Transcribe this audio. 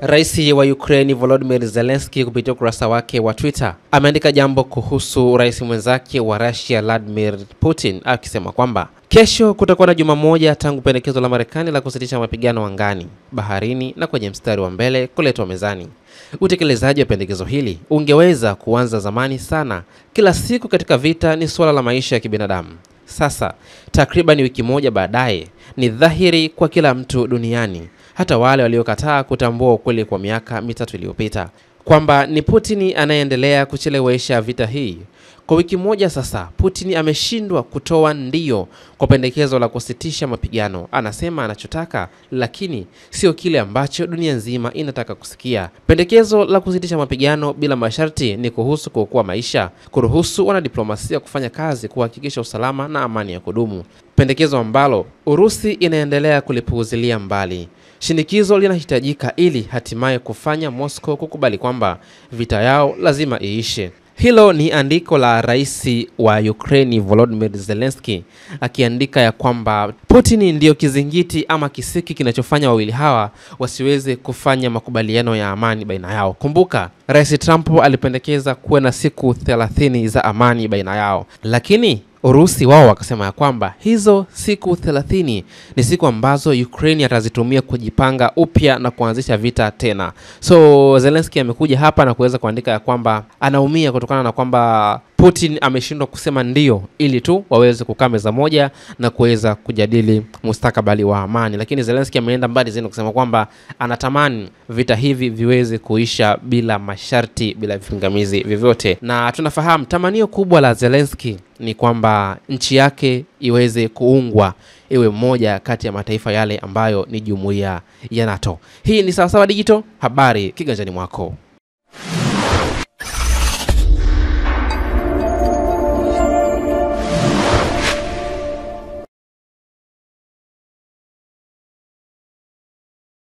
Rais wa Ukraine Volodymyr Zelensky kupitia ukurasa wake wa Twitter ameandika jambo kuhusu rais mwenzake wa Russia Vladimir Putin, akisema kwamba kesho kutakuwa na juma moja tangu pendekezo la Marekani la kusitisha mapigano angani, baharini na kwenye mstari wa mbele kuletwa mezani. Utekelezaji wa pendekezo hili ungeweza kuanza zamani sana. Kila siku katika vita ni suala la maisha ya kibinadamu. Sasa takriban wiki moja baadaye, ni dhahiri kwa kila mtu duniani, hata wale waliokataa kutambua ukweli kwa miaka mitatu iliyopita, kwamba ni Putin anayeendelea kuchelewesha vita hii. Kwa wiki moja sasa, Putin ameshindwa kutoa ndio kwa pendekezo la kusitisha mapigano. Anasema anachotaka, lakini sio kile ambacho dunia nzima inataka kusikia. Pendekezo la kusitisha mapigano bila masharti ni kuhusu kuokoa maisha, kuruhusu wanadiplomasia kufanya kazi kuhakikisha usalama na amani ya kudumu. Pendekezo ambalo Urusi inaendelea kulipuuzilia mbali. Shinikizo linahitajika ili hatimaye kufanya Moscow kukubali kwamba vita yao lazima iishe. Hilo ni andiko la rais wa Ukraine Volodymyr Zelensky, akiandika ya kwamba Putin ndio kizingiti ama kisiki kinachofanya wawili hawa wasiweze kufanya makubaliano ya amani baina yao. Kumbuka, Rais Trump alipendekeza kuwe na siku 30 za amani baina yao, lakini Urusi wao wakasema ya kwamba hizo siku 30 ni siku ambazo Ukraine atazitumia kujipanga upya na kuanzisha vita tena. So Zelensky amekuja hapa na kuweza kuandika ya kwamba anaumia kutokana na kwamba Putin ameshindwa kusema ndio ili tu waweze kukaa meza moja na kuweza kujadili mustakabali wa amani. Lakini Zelensky ameenda mbali zaidi kusema kwamba anatamani vita hivi viweze kuisha bila masharti, bila vipingamizi vyovyote. Na tunafahamu tamanio kubwa la Zelensky ni kwamba nchi yake iweze kuungwa, iwe mmoja kati ya mataifa yale ambayo ni jumuiya ya NATO. Hii ni Sawasawa Digital, habari kiganjani mwako.